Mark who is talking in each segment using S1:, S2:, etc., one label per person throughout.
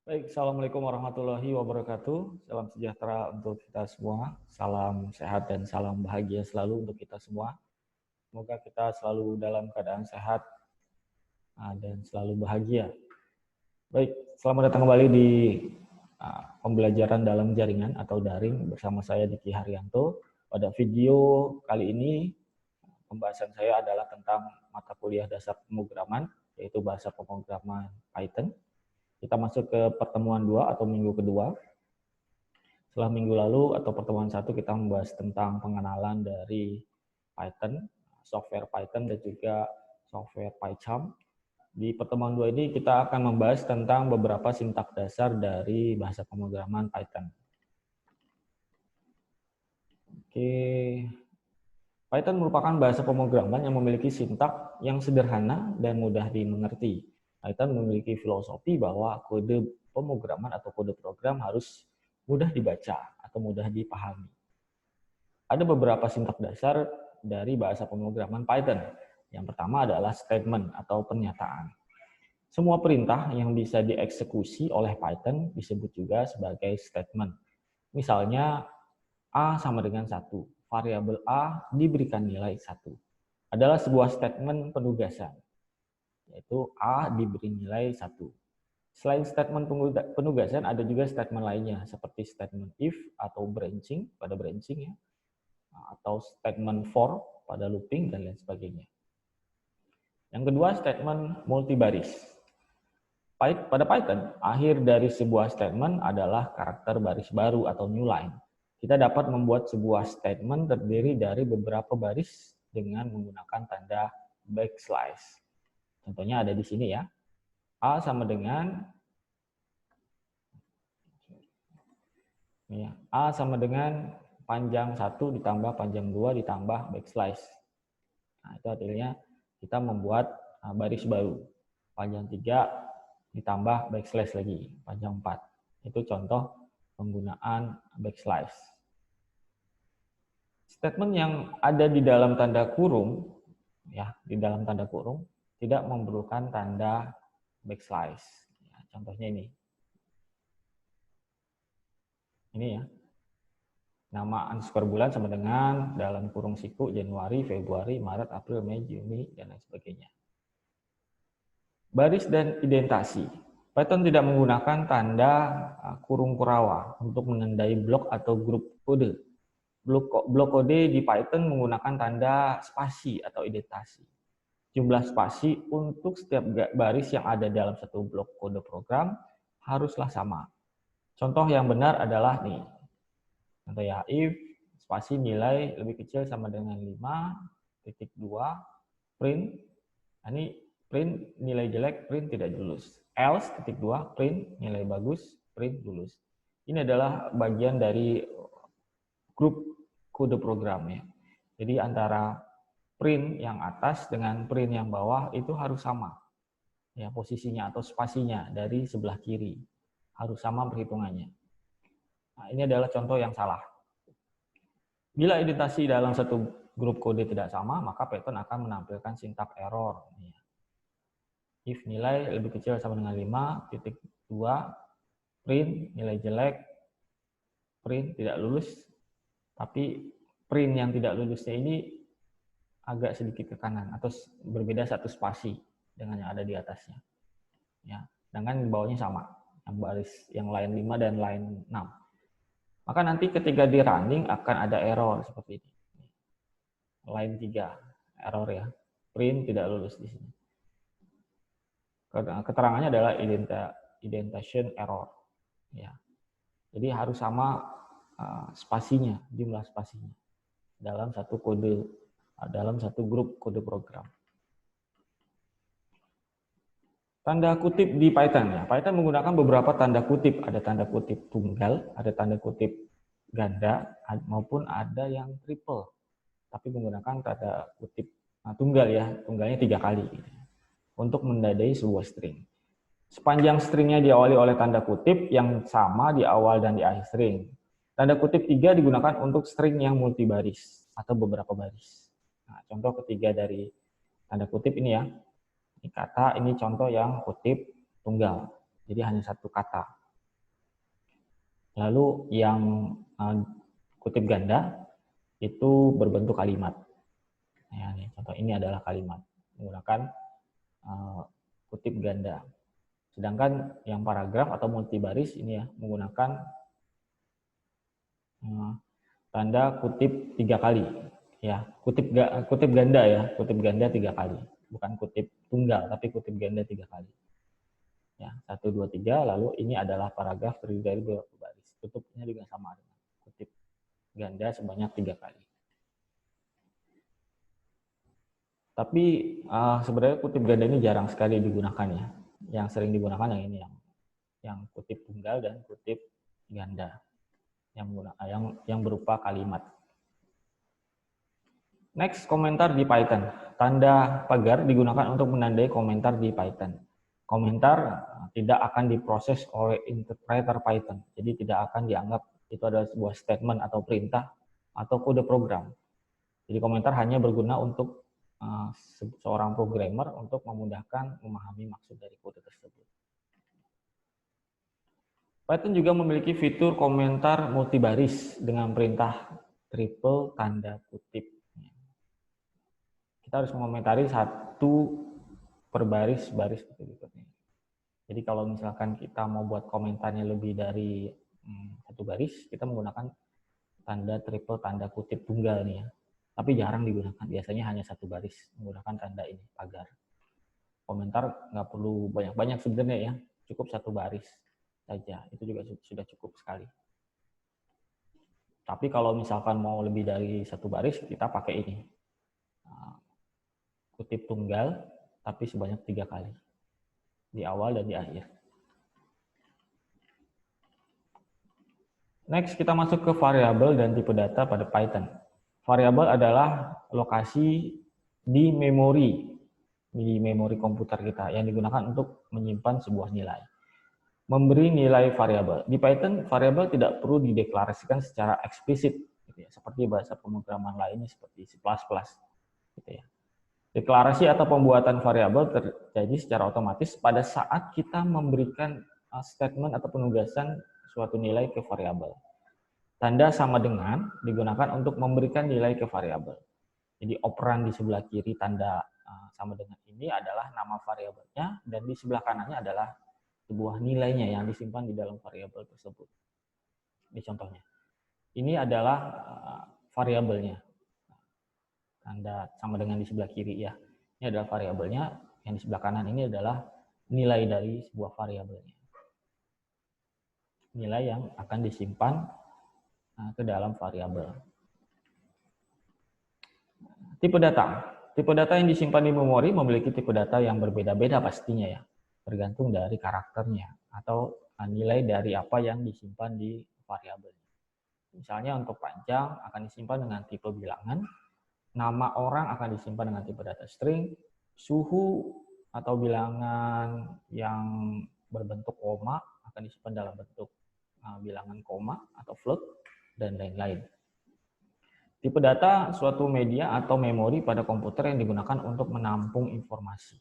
S1: Baik, Assalamualaikum warahmatullahi wabarakatuh. Salam sejahtera untuk kita semua. Salam sehat dan salam bahagia selalu untuk kita semua. Semoga kita selalu dalam keadaan sehat dan selalu bahagia. Baik, selamat datang kembali di pembelajaran dalam jaringan atau daring bersama saya Diki Haryanto. Pada video kali ini, pembahasan saya adalah tentang mata kuliah dasar pemrograman, yaitu bahasa pemrograman Python. Kita masuk ke pertemuan 2 atau minggu kedua. Setelah minggu lalu atau pertemuan 1 kita membahas tentang pengenalan dari Python, software Python dan juga software PyCharm. Di pertemuan 2 ini kita akan membahas tentang beberapa sintak dasar dari bahasa pemrograman Python. Oke. Python merupakan bahasa pemrograman yang memiliki sintak yang sederhana dan mudah dimengerti. Python memiliki filosofi bahwa kode pemrograman atau kode program harus mudah dibaca atau mudah dipahami. Ada beberapa sintak dasar dari bahasa pemrograman Python. Yang pertama adalah statement atau pernyataan. Semua perintah yang bisa dieksekusi oleh Python disebut juga sebagai statement. Misalnya, A sama dengan 1. Variabel A diberikan nilai 1. Adalah sebuah statement penugasan, yaitu A diberi nilai 1. Selain statement penugasan, ada juga statement lainnya, seperti statement if atau branching, pada branching ya, atau statement for pada looping, dan lain sebagainya. Yang kedua, statement multibaris. Pada Python, akhir dari sebuah statement adalah karakter baris baru atau new line. Kita dapat membuat sebuah statement terdiri dari beberapa baris dengan menggunakan tanda backslash. Contohnya ada di sini ya. A sama dengan A sama dengan panjang 1 ditambah panjang 2 ditambah backslash. Nah, itu artinya kita membuat baris baru. Panjang 3 ditambah backslash lagi, panjang 4. Itu contoh penggunaan backslash. Statement yang ada di dalam tanda kurung, ya, di dalam tanda kurung, tidak memerlukan tanda backslash. Ya, contohnya ini. Ini ya. Nama underscore bulan sama dengan dalam kurung siku Januari, Februari, Maret, April, Mei, Juni, dan lain sebagainya. Baris dan indentasi. Python tidak menggunakan tanda kurung kurawa untuk menandai blok atau grup kode. Blok kode di Python menggunakan tanda spasi atau indentasi. Jumlah spasi untuk setiap baris yang ada dalam satu blok kode program haruslah sama. Contoh yang benar adalah nih. Contoh ya, if spasi nilai lebih kecil sama dengan 5.2 print. Ini print nilai jelek, print tidak lulus. Else titik 2 print nilai bagus, print lulus. Ini adalah bagian dari grup kode program ya. Jadi antara print yang atas dengan print yang bawah itu harus sama. Ya, posisinya atau spasinya dari sebelah kiri harus sama perhitungannya. Nah, ini adalah contoh yang salah. Bila indentasi dalam satu grup kode tidak sama, maka Python akan menampilkan sintak error. If nilai lebih kecil sama dengan 5.2, print nilai jelek, print tidak lulus, tapi print yang tidak lulusnya ini agak sedikit ke kanan atau berbeda satu spasi dengan yang ada di atasnya. Ya, dengan bawahnya sama, yang baris yang line 5 dan line 6. Maka nanti ketika di running akan ada error seperti ini. Line 3, error ya. Print tidak lulus di sini. Keterangannya adalah indentation error. Ya. Jadi harus sama spasinya, jumlah spasinya dalam satu kode, dalam satu grup kode program. Tanda kutip di Python ya. Python menggunakan beberapa tanda kutip. Ada tanda kutip tunggal, ada tanda kutip ganda, maupun ada yang triple. Tapi menggunakan tanda kutip tunggal ya. Tunggalnya 3 kali. Gitu. Untuk menandai sebuah string. Sepanjang stringnya diawali oleh tanda kutip yang sama di awal dan di akhir string. Tanda kutip 3 digunakan untuk string yang multibaris atau beberapa baris. Nah, contoh ketiga dari tanda kutip ini ya. Ini kata, ini contoh yang kutip tunggal. Jadi hanya satu kata. Lalu yang kutip ganda itu berbentuk kalimat. Ya, nih, contoh ini adalah kalimat menggunakan kutip ganda. Sedangkan yang paragraf atau multibaris ini ya menggunakan tanda kutip 3 kali. Ya, kutip ganda ya, kutip ganda 3 kali. Bukan kutip tunggal, tapi kutip ganda 3 kali. Ya, 1, 2, 3, lalu ini adalah paragraf terdiri dari beberapa baris. Tutupnya juga sama dengan kutip ganda sebanyak 3 kali. Tapi sebenarnya kutip ganda ini jarang sekali digunakan ya. Yang sering digunakan yang ini, yang kutip tunggal dan kutip ganda yang berupa kalimat. Next, komentar di Python. Tanda pagar digunakan untuk menandai komentar di Python. Komentar tidak akan diproses oleh interpreter Python. Jadi tidak akan dianggap itu adalah sebuah statement atau perintah atau kode program. Jadi komentar hanya berguna untuk seorang programmer untuk memudahkan memahami maksud dari kode tersebut. Python juga memiliki fitur komentar multibaris dengan perintah triple tanda kutip. Kita harus mengomentari satu per baris seperti berikutnya. Jadi kalau misalkan kita mau buat komentarnya lebih dari satu baris, kita menggunakan tanda triple tanda kutip tunggal nih ya. Tapi jarang digunakan, biasanya hanya satu baris menggunakan tanda ini, pagar. Komentar nggak perlu banyak-banyak sebenarnya ya, cukup satu baris saja, itu juga sudah cukup sekali. Tapi kalau misalkan mau lebih dari satu baris, kita pakai ini. Kutip tunggal, tapi sebanyak 3 kali. Di awal dan di akhir. Next, kita masuk ke variabel dan tipe data pada Python. Variabel adalah lokasi di memori komputer kita yang digunakan untuk menyimpan sebuah nilai. Memberi nilai variabel. Di Python, variabel tidak perlu dideklarasikan secara eksplisit, gitu ya, seperti bahasa pemrograman lainnya seperti C++. Gitu ya. Deklarasi atau pembuatan variabel terjadi secara otomatis pada saat kita memberikan statement atau penugasan suatu nilai ke variabel. Tanda sama dengan digunakan untuk memberikan nilai ke variabel. Jadi operan di sebelah kiri tanda sama dengan ini adalah nama variabelnya, dan di sebelah kanannya adalah sebuah nilainya yang disimpan di dalam variabel tersebut. Ini contohnya. Ini adalah variabelnya. Tanda sama dengan di sebelah kiri ya. Ini adalah variabelnya, yang di sebelah kanan ini adalah nilai dari sebuah variabelnya. Nilai yang akan disimpan ke dalam variabel. Tipe data. Tipe data yang disimpan di memori memiliki tipe data yang berbeda-beda pastinya ya, tergantung dari karakternya atau nilai dari apa yang disimpan di variabel. Misalnya untuk panjang akan disimpan dengan tipe bilangan, nama orang akan disimpan dengan tipe data string, suhu atau bilangan yang berbentuk koma akan disimpan dalam bentuk bilangan koma atau float, dan lain-lain. Tipe data suatu media atau memori pada komputer yang digunakan untuk menampung informasi.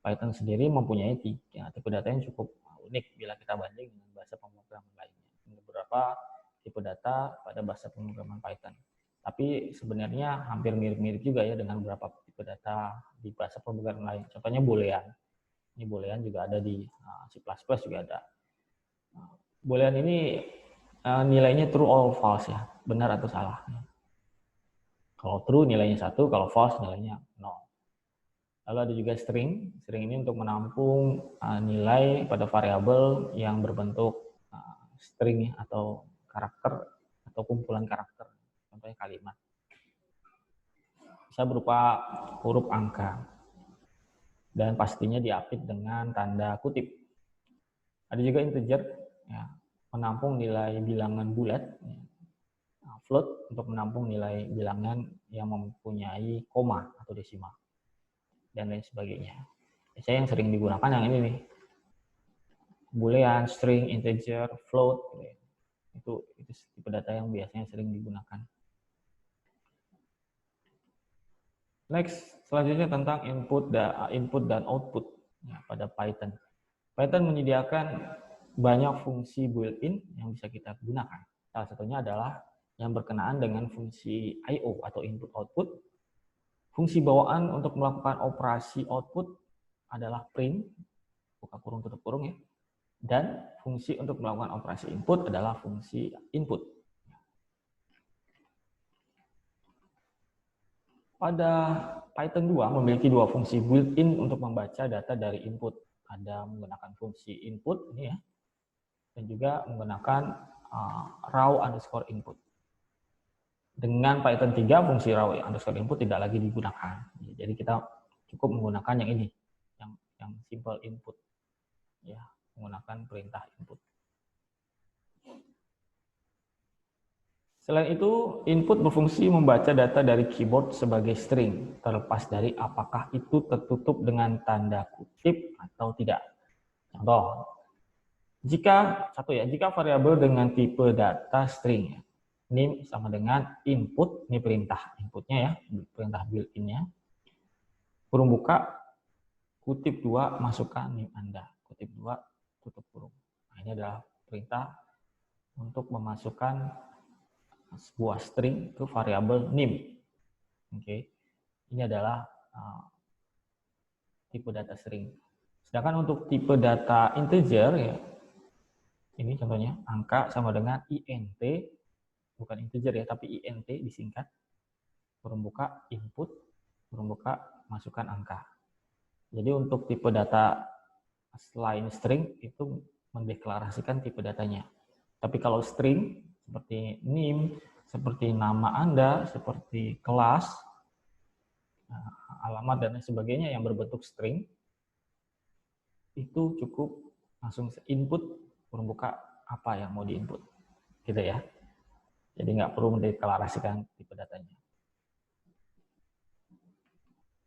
S1: Python sendiri mempunyai tipe data yang cukup unik bila kita banding dengan bahasa pemrograman lainnya. Beberapa tipe data pada bahasa pemrograman Python. Tapi sebenarnya hampir mirip-mirip juga ya dengan beberapa tipe data di bahasa pemrograman lain. Contohnya Boolean. Ini Boolean juga ada di C++ juga ada. Boolean ini nilainya true or false ya, benar atau salah. Kalau true nilainya 1, kalau false nilainya 0. Lalu ada juga string. String ini untuk menampung nilai pada variabel yang berbentuk string atau karakter atau kumpulan karakter. Contohnya kalimat. Bisa berupa huruf angka. Dan pastinya diapit dengan tanda kutip. Ada juga integer, ya, menampung nilai bilangan bulat. Float untuk menampung nilai bilangan yang mempunyai koma atau desimal. Dan lain sebagainya. Saya yang sering digunakan yang ini nih. Boolean, string, integer, float. Itu tipe data yang biasanya sering digunakan. Next, selanjutnya tentang input dan output ya, pada Python. Python menyediakan banyak fungsi built-in yang bisa kita gunakan. Salah satunya adalah yang berkenaan dengan fungsi I/O atau input-output. Fungsi bawaan untuk melakukan operasi output adalah print, buka kurung tutup kurung ya. Dan fungsi untuk melakukan operasi input adalah fungsi input. Pada Python 2 memiliki dua fungsi built-in untuk membaca data dari input. Ada menggunakan fungsi input ini ya, dan juga menggunakan raw underscore input. Dengan Python 3 fungsi raw underscore input tidak lagi digunakan. Jadi kita cukup menggunakan yang ini, yang simple input, ya, menggunakan perintah input. Selain itu, input berfungsi membaca data dari keyboard sebagai string, terlepas dari apakah itu tertutup dengan tanda kutip atau tidak. Contoh, jika variabel dengan tipe data string, ini sama dengan input, ini perintah inputnya ya, perintah built-in-nya, kurung buka, kutip 2, masukkan nim Anda, kutip 2, tutup kurung. Nah, ini adalah perintah untuk memasukkan sebuah string ke variabel nim. Oke, ini adalah tipe data string. Sedangkan untuk tipe data integer ya, ini contohnya angka sama dengan int, bukan integer ya, tapi int disingkat, kurung buka input, kurung buka masukkan angka. Jadi untuk tipe data selain string itu mendeklarasikan tipe datanya. Tapi kalau string seperti nim, seperti nama Anda, seperti kelas, alamat dan sebagainya yang berbentuk string, itu cukup langsung input, kurung buka apa yang mau diinput, gitu ya. Jadi nggak perlu mendeklarasikan tipe datanya.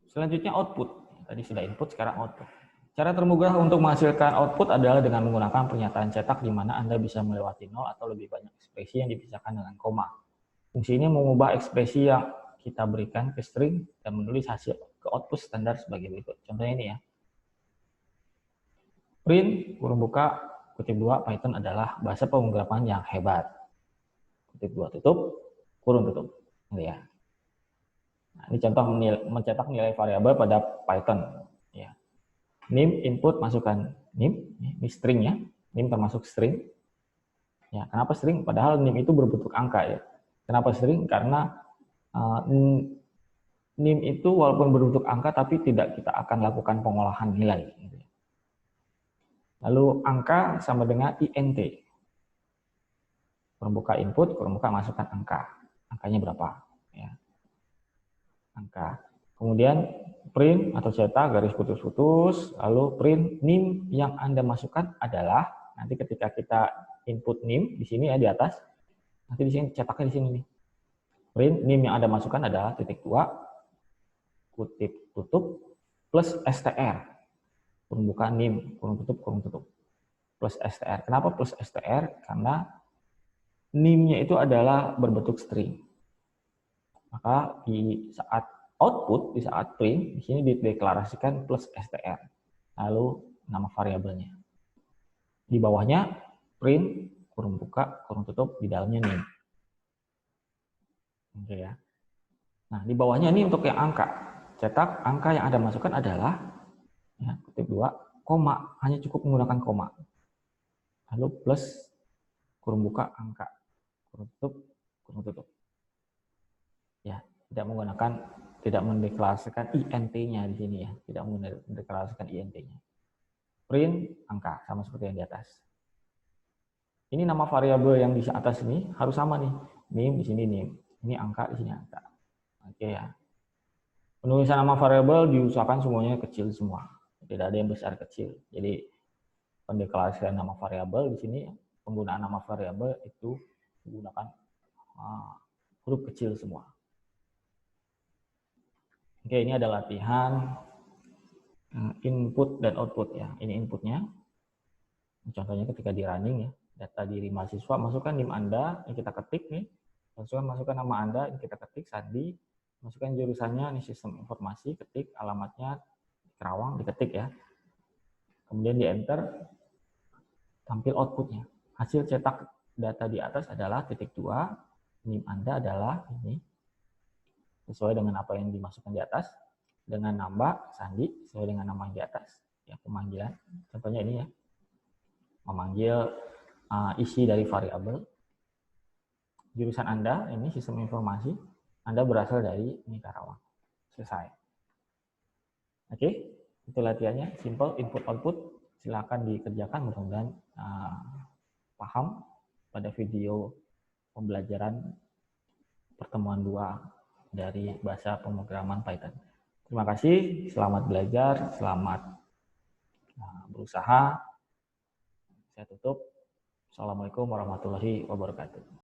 S1: Selanjutnya output. Tadi sudah input, sekarang output. Cara termudah untuk menghasilkan output adalah dengan menggunakan pernyataan cetak di mana Anda bisa melewati nol atau lebih banyak ekspresi yang dipisahkan dengan koma. Fungsi ini mengubah ekspresi yang kita berikan ke string dan menulis hasil ke output standar sebagai berikut. Contohnya ini ya. Print, kurung buka, kutip 2, Python adalah bahasa pemrograman yang hebat. Kutip 2 tutup, kurung tutup. Ya. Nah, ini contoh mencetak nilai variabel pada Python. Ya. Nim input masukkan nim, ini stringnya, nim termasuk string. Ya, kenapa string? Padahal nim itu berbentuk angka ya. Kenapa string? Karena nim itu walaupun berbentuk angka tapi tidak kita akan lakukan pengolahan nilai. Lalu angka sama dengan int. Kurung buka input, kurung buka masukkan angka. Angkanya berapa? Ya. Angka. Kemudian print atau cetak garis putus-putus, lalu print nim yang Anda masukkan adalah, nanti ketika kita input nim di sini ya di atas, nanti di sini cetaknya di sini nih. Print nim yang Anda masukkan adalah titik 2, kutip tutup, plus str. Kurung buka nim, kurung tutup, plus str. Kenapa plus str? Karena nim-nya itu adalah berbentuk string. Maka di saat output, di saat print, di sini dideklarasikan plus str, lalu nama variabelnya. Di bawahnya print, kurung buka, kurung tutup, di dalamnya nim. Oke ya. Nah, di bawahnya ini untuk yang angka. Cetak angka yang Anda masukkan adalah ya, kutip 2, koma, hanya cukup menggunakan koma. Lalu plus, kurung buka, angka, kurung tutup. Ya, tidak mendeklarasikan int-nya di sini ya, tidak mendeklarasikan int-nya. Print angka sama seperti yang di atas. Ini nama variabel yang di atas ini harus sama nih. Nim di sini nim, ini angka di sini angka. Oke ya. Penulisan nama variabel diusahakan semuanya kecil semua, tidak ada yang besar kecil. Jadi pendeklarasian nama variabel di sini, penggunaan nama variabel itu menggunakan huruf kecil semua. Oke, ini ada latihan input dan output ya. Ini inputnya. Contohnya ketika di running ya, data diri mahasiswa, masukkan nim Anda, ini kita ketik nih. Masukkan nama Anda, ini kita ketik sandi. Masukkan jurusannya, ini sistem informasi, ketik alamatnya Kerawang, diketik ya. Kemudian di enter, tampil outputnya. Hasil cetak data di atas adalah titik 2, NIM Anda adalah ini, sesuai dengan apa yang dimasukkan di atas, dengan nama sandi sesuai dengan nama yang di atas, ya pemanggilan. Contohnya ini ya, memanggil isi dari variabel. Jurusan Anda, ini sistem informasi, Anda berasal dari ini Karawang. Selesai. Oke, itu latihannya, simple input output. Silakan dikerjakan, mudah-mudahan paham pada video pembelajaran pertemuan 2 dari bahasa pemrograman Python. Terima kasih, selamat belajar, selamat berusaha. Saya tutup. Assalamualaikum warahmatullahi wabarakatuh.